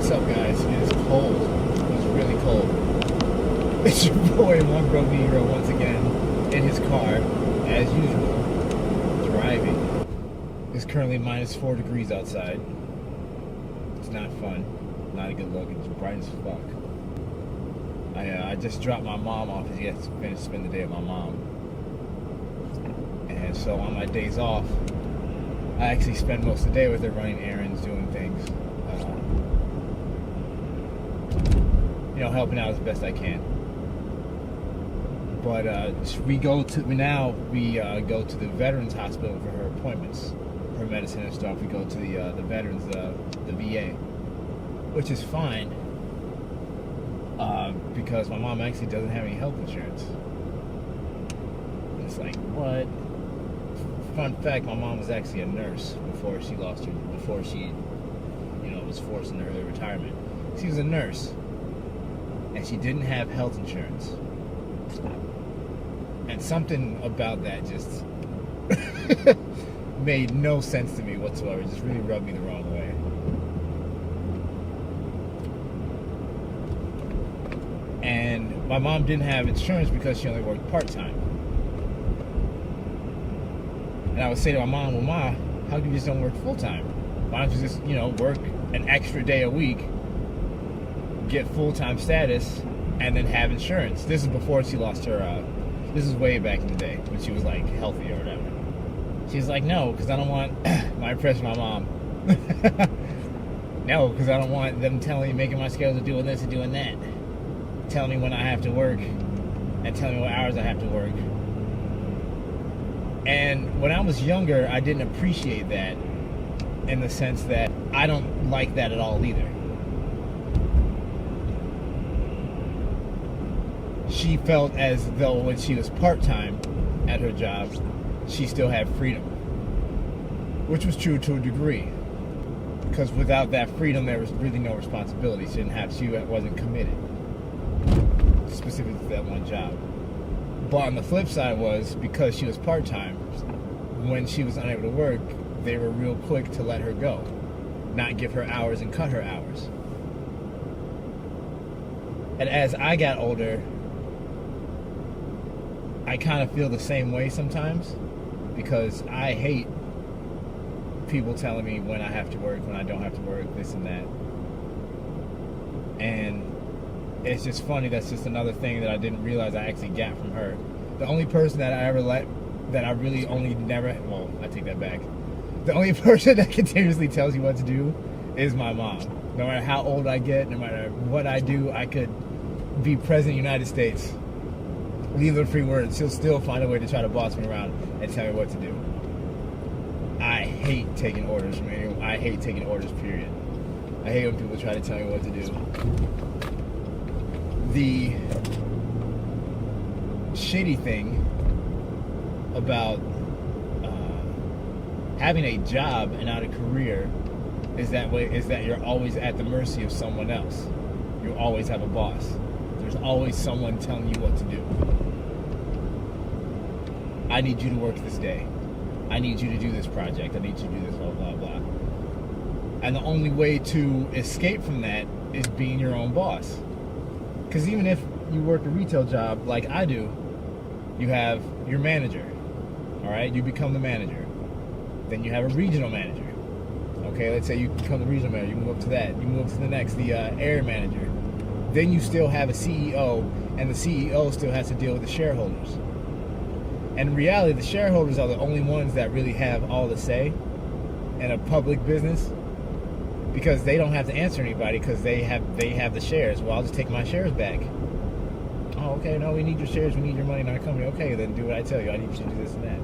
What's up, guys? It is cold. It's really cold. It's your boy, OneBrokeNegro, once again, in his car, as usual, driving. It's currently minus 4 degrees outside. It's not fun. Not a good look. It's bright as fuck. I just dropped my mom off because he has to finish spend the day with my mom. And so on my days off, I actually spend most of the day with her, running errands, doing things. Helping out as best I can. But we go to the Veterans Hospital for her appointments, her medicine and stuff. We go to the Veterans, the VA, which is fine because my mom actually doesn't have any health insurance. And it's like, what? Fun fact: my mom was actually a nurse before she was forced into early retirement. She was a nurse. And she didn't have health insurance. And something about that just made no sense to me whatsoever. It just really rubbed me the wrong way. And my mom didn't have insurance because she only worked part-time. And I would say to my mom, well, Ma, how come you just don't work full-time? Why don't you just, work an extra day a week, get full-time status, and then have insurance? This is before she lost her, this is way back in the day, when she was, like, healthy or whatever. She's like, no, because I don't want, my impression of my mom. No, because I don't want them making my schedule of doing this and doing that. Telling me when I have to work, and telling me what hours I have to work. And when I was younger, I didn't appreciate that, in the sense that I don't like that at all either. She felt as though when she was part-time at her job, she still had freedom. Which was true to a degree. Because without that freedom, there was really no responsibility. She wasn't committed specifically to that one job. But on the flip side was, because she was part-time, when she was unable to work, they were real quick to let her go. Not give her hours and cut her hours. And as I got older, I kind of feel the same way sometimes, because I hate people telling me when I have to work, when I don't have to work, this and that. And it's just funny, that's just another thing that I didn't realize I actually got from her. The only person that I take that back. The only person that continuously tells you what to do is my mom. No matter how old I get, no matter what I do, I could be president of the United States. Leave her free words. She'll still find a way to try to boss me around and tell me what to do. I hate taking orders from anyone. I hate taking orders, period. I hate when people try to tell me what to do. The shitty thing about having a job and not a career is that you're always at the mercy of someone else. You always have a boss. There's always someone telling you what to do. I need you to work this day. I need you to do this project. I need you to do this, blah, blah, blah. And the only way to escape from that is being your own boss. Because even if you work a retail job like I do, you have your manager. All right? You become the manager. Then you have a regional manager. Okay, let's say you become the regional manager. You move up to that. You move up to the next, the area manager. Then you still have a CEO, and the CEO still has to deal with the shareholders. And in reality, the shareholders are the only ones that really have all the say in a public business, because they don't have to answer anybody because they have the shares. Well, I'll just take my shares back. Oh, okay, no, we need your shares. We need your money in our company. Okay, then do what I tell you. I need you to do this and that.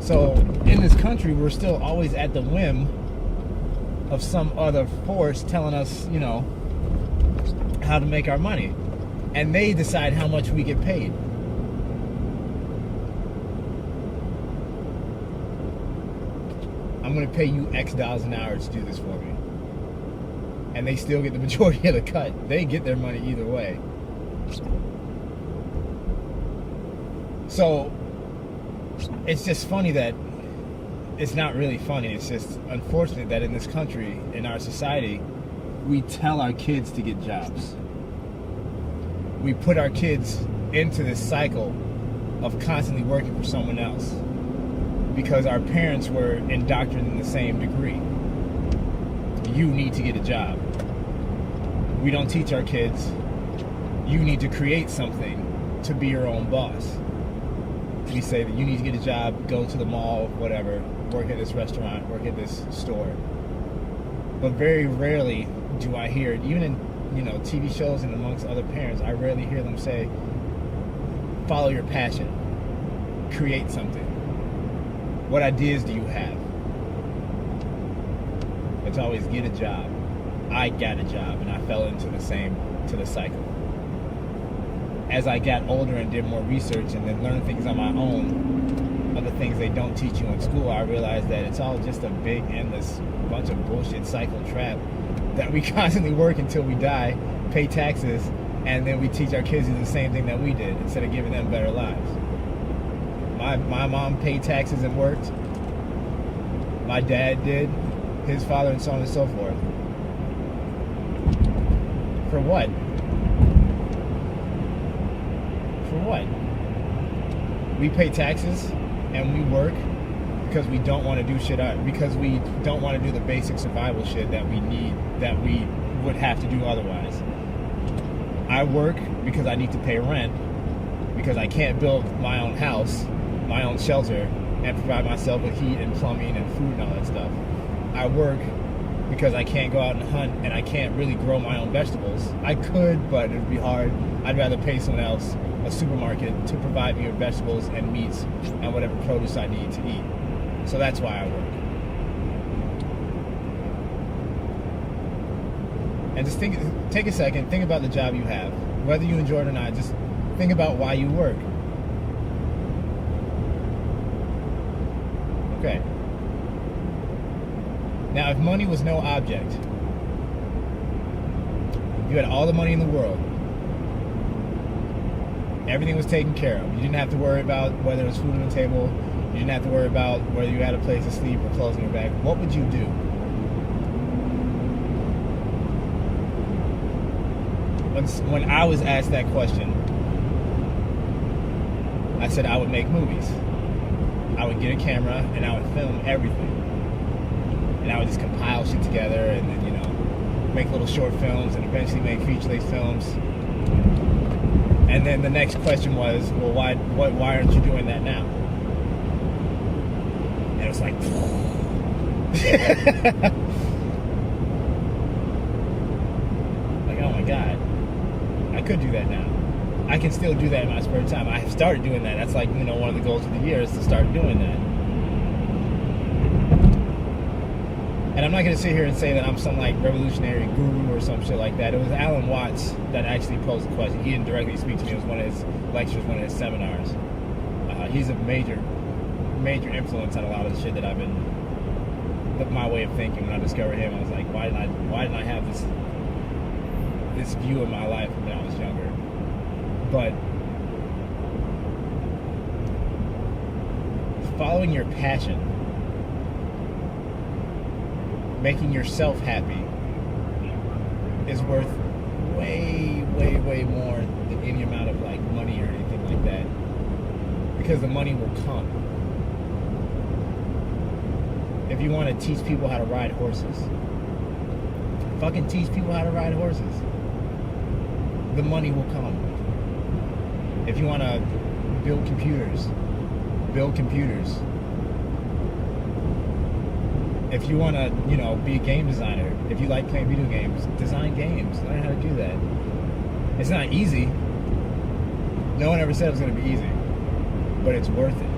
So in this country, we're still always at the whim of some other force telling us, how to make our money. And they decide how much we get paid. I'm going to pay you X dollars an hour to do this for me. And they still get the majority of the cut. They get their money either way. So it's just funny that it's not really funny. It's just unfortunate that in this country, in our society, we tell our kids to get jobs. We put our kids into this cycle of constantly working for someone else because our parents were indoctrinated in the same degree. You need to get a job. We don't teach our kids, you need to create something to be your own boss. We say that you need to get a job, go to the mall, whatever, work at this restaurant, work at this store. But very rarely do I hear it, even in TV shows and amongst other parents, I rarely hear them say, follow your passion, create something. What ideas do you have? It's always get a job. I got a job, and I fell into the cycle. As I got older and did more research and then learned things on my own, other things they don't teach you in school, I realized that it's all just a big, endless bunch of bullshit cycle trap that we constantly work until we die, pay taxes, and then we teach our kids to do the same thing that we did instead of giving them better lives. My mom paid taxes and worked. My dad did. His father, and so on and so forth. For what? For what? We pay taxes and we work because we don't want to do shit out, because we don't want to do the basic survival shit that we need, that we would have to do otherwise. I work because I need to pay rent, because I can't build my own house, my own shelter, and provide myself with heat and plumbing and food and all that stuff. I work because I can't go out and hunt and I can't really grow my own vegetables. I could, but it would be hard. I'd rather pay someone else, a supermarket, to provide me with vegetables and meats and whatever produce I need to eat. So that's why I work. And just take a second, think about the job you have. Whether you enjoy it or not, just think about why you work. Okay. Now, if money was no object, you had all the money in the world, everything was taken care of, you didn't have to worry about whether there was food on the table, you didn't have to worry about whether you had a place to sleep or clothes in your bag, what would you do? When I was asked that question, I said I would make movies. I would get a camera and I would film everything. And I would just compile shit together and then, make little short films and eventually make feature-length films. And then the next question was, well, why aren't you doing that now? And it was like, like, oh my God, I could do that now. I can still do that in my spare time. I have started doing that. That's like, one of the goals of the year is to start doing that. And I'm not going to sit here and say that I'm some like revolutionary guru or some shit like that. It was Alan Watts that actually posed the question. He didn't directly speak to me. It was one of his lectures, one of his seminars. He's a major influence on a lot of the shit that I've been, my way of thinking. When I discovered him, I was like, why didn't I have this view of my life when I was younger? But following your passion, making yourself happy, is worth way, way, way more than any amount of like money or anything like that. Because the money will come. If you want to teach people how to ride horses, fucking teach people how to ride horses. The money will come. If you want to build computers, build computers. If you want to, be a game designer, if you like playing video games, design games, learn how to do that. It's not easy. No one ever said it was going to be easy, but it's worth it.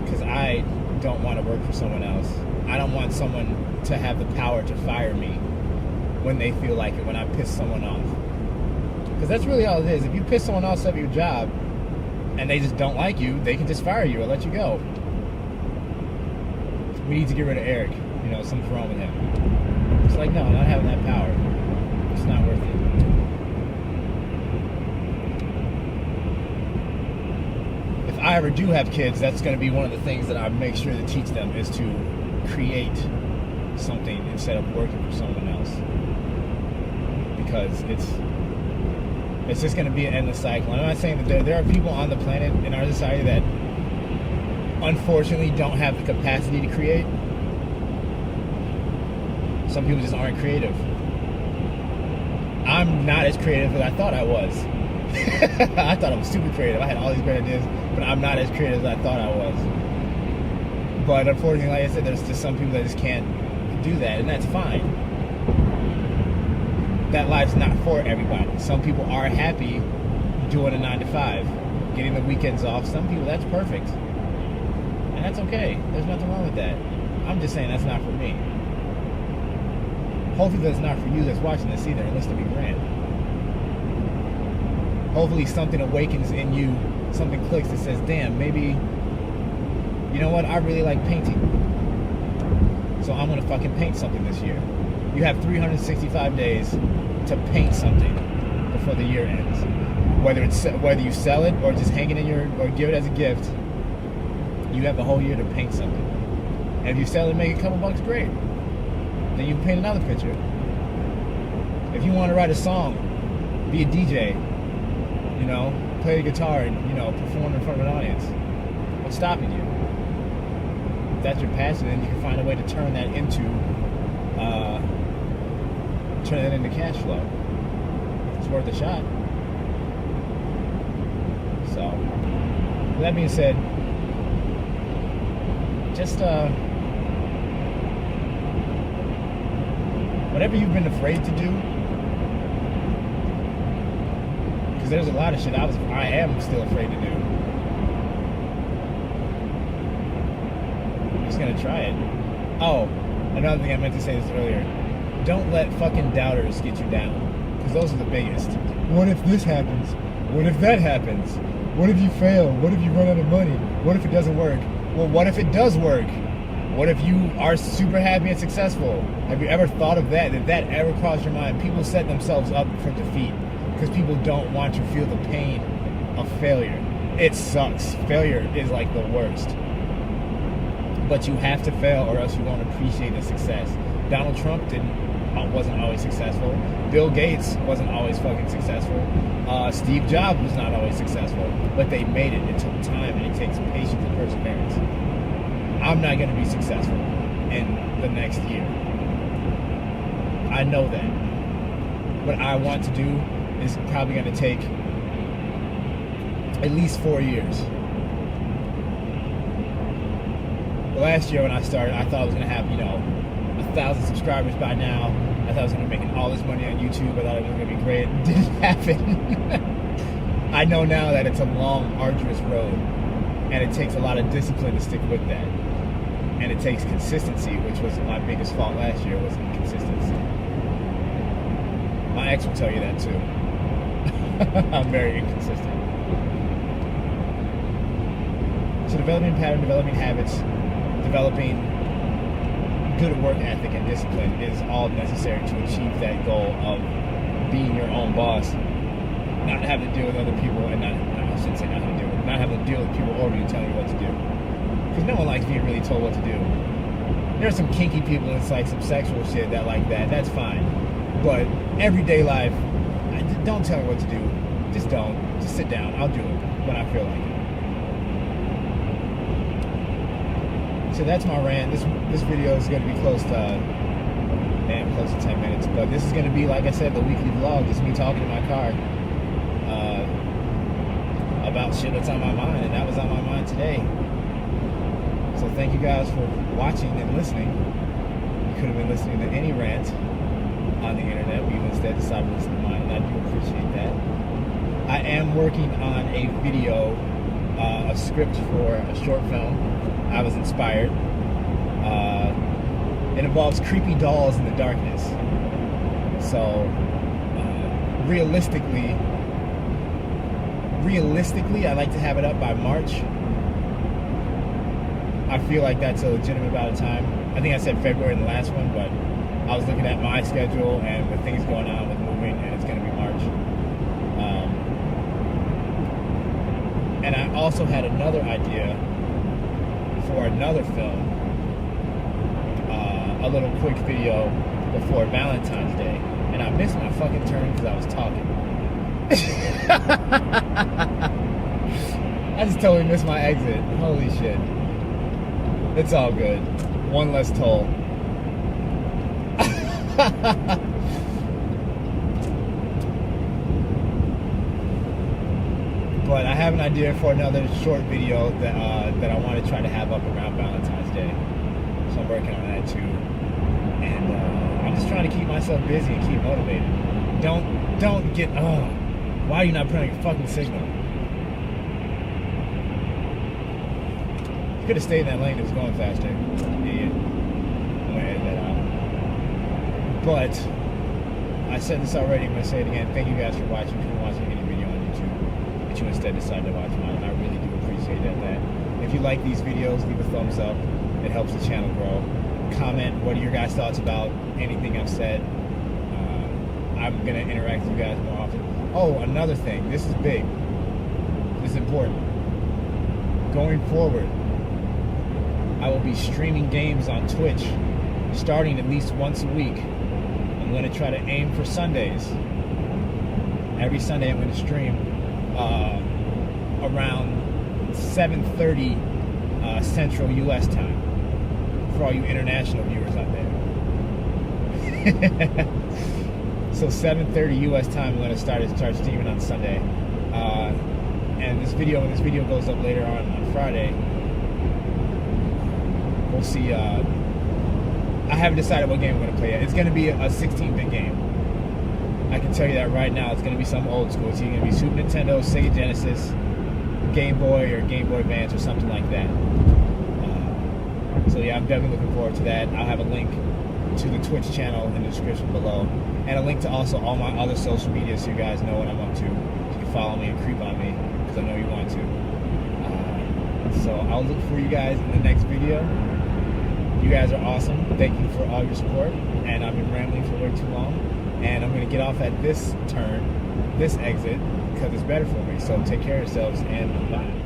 Because I don't want to work for someone else. I don't want someone to have the power to fire me when they feel like it, when I piss someone off. Because that's really all it is. If you piss someone else off your job and they just don't like you, they can just fire you or let you go. We need to get rid of Eric. Something's wrong with him. It's like, no, not having that power. It's not worth it. If I ever do have kids, that's going to be one of the things that I make sure to teach them, is to create something instead of working for someone else. Because it's just going to be an endless cycle. And I'm not saying that there are people on the planet in our society that unfortunately don't have the capacity to create. Some people just aren't creative. I'm not as creative as I thought I was. I thought I was super creative. I had all these great ideas, but I'm not as creative as I thought I was. But unfortunately, like I said, there's just some people that just can't do that, and that's fine. That life's not for everybody. Some people are happy doing a 9 to 5, getting the weekends off. Some people, that's perfect. And that's okay. There's nothing wrong with that. I'm just saying that's not for me. Hopefully that's not for you that's watching this either, unless to be rant. Hopefully something awakens in you, something clicks that says, damn, maybe, you know what, I really like painting. So I'm gonna fucking paint something this year. You have 365 days to paint something before the year ends. Whether you sell it or just hang it in or give it as a gift, you have the whole year to paint something. And if you sell it and make a couple bucks, great. Then you can paint another picture. If you want to write a song, be a DJ, you know, play the guitar and, you know, perform in front of an audience. What's stopping you? If that's your passion, then you can find a way to turn that into cash flow. It's worth a shot. So, with that being said, just whatever you've been afraid to do, because there's a lot of shit I am still afraid to do. I'm just gonna try it. Oh, another thing I meant to say this earlier. Don't let fucking doubters get you down, because those are the biggest. What if this happens? What if that happens? What if you fail? What if you run out of money? What if it doesn't work? Well, what if it does work? What if you are super happy and successful? Have you ever thought of that? Did that ever cross your mind? People set themselves up for defeat because people don't want to feel the pain of failure. It sucks. Failure is like the worst. But you have to fail or else you won't appreciate the success. Donald Trump wasn't always successful. Bill Gates wasn't always fucking successful. Steve Jobs was not always successful. But they made it. It took time, and it takes patience and perseverance. I'm not going to be successful in the next year. I know that. What I want to do is probably going to take at least 4 years. Last year when I started, I thought I was going to have, 1,000 subscribers by now. I thought I was going to be making all this money on YouTube. I thought it was going to be great. It didn't happen. I know now that it's a long, arduous road, and it takes a lot of discipline to stick with that. And it takes consistency, which was my biggest fault last year, was inconsistency. My ex will tell you that too. I'm very inconsistent. So developing pattern, developing habits, developing good work ethic and discipline is all necessary to achieve that goal of being your own boss. Not having to deal with other people, and I shouldn't say not having to deal with, not having to deal with people over you telling you what to do. Because no one likes being really told what to do. There's some kinky people, it's like some sexual shit that like that. That's fine. But everyday life, don't tell me what to do. Just don't. Just sit down. I'll do it when I feel like it. So that's my rant. This video is going to be close to 10 minutes. But this is going to be, like I said, the weekly vlog. It's me talking in my car about shit that's on my mind, and that was on my mind today. So thank you guys for watching and listening. You could have been listening to any rant on the internet, but you instead decided to listen to mine, and I do appreciate that. I am working on a video, a script for a short film. I was inspired. It involves creepy dolls in the darkness. So, realistically, I'd like to have it up by March. I feel like that's a legitimate amount of time. I think I said February in the last one, but I was looking at my schedule and with things going on with moving, and it's going to be March. And I also had another idea for another film, a little quick video before Valentine's Day, and I missed my fucking turn because I was talking. I just totally missed my exit. Holy shit. It's all good. One less toll. But I have an idea for another short video that I want to try to have up around Valentine's Day. So I'm working on that too. And I'm just trying to keep myself busy and keep motivated. Don't get, why are you not putting a fucking signal? You could have stayed in that lane, it was going faster. Idiot. I'm gonna edit that out. But I said this already, I'm gonna say it again. Thank you guys for watching. If you're watching any video on YouTube, but you instead decide to watch mine, and I really do appreciate that. If you like these videos, leave a thumbs up. It helps the channel grow. Comment what are your guys' thoughts about anything I've said. I'm gonna interact with you guys more often. Oh, another thing. This is big. This is important. Going forward, I will be streaming games on Twitch, starting at least once a week. I'm going to try to aim for Sundays. Every Sunday I'm going to stream around 7:30 Central U.S. time for all you international viewers out there. So 7:30 U.S. time I'm going to start streaming on Sunday. And when this video goes up later on Friday, we'll see. I haven't decided what game I'm going to play yet. It's going to be a 16-bit game. I can tell you that right now. It's going to be some old school. It's either going to be Super Nintendo, Sega Genesis, Game Boy, or Game Boy Advance, or something like that. So yeah, I'm definitely looking forward to that. I'll have a link to the Twitch channel in the description below, and a link to also all my other social media so you guys know what I'm up to. You can follow me and creep on me, because I know you want to. So I'll look for you guys in the next video. You guys are awesome. Thank you for all your support. And I've been rambling for way too long. And I'm going to get off at this turn, this exit, because it's better for me. So take care of yourselves and bye.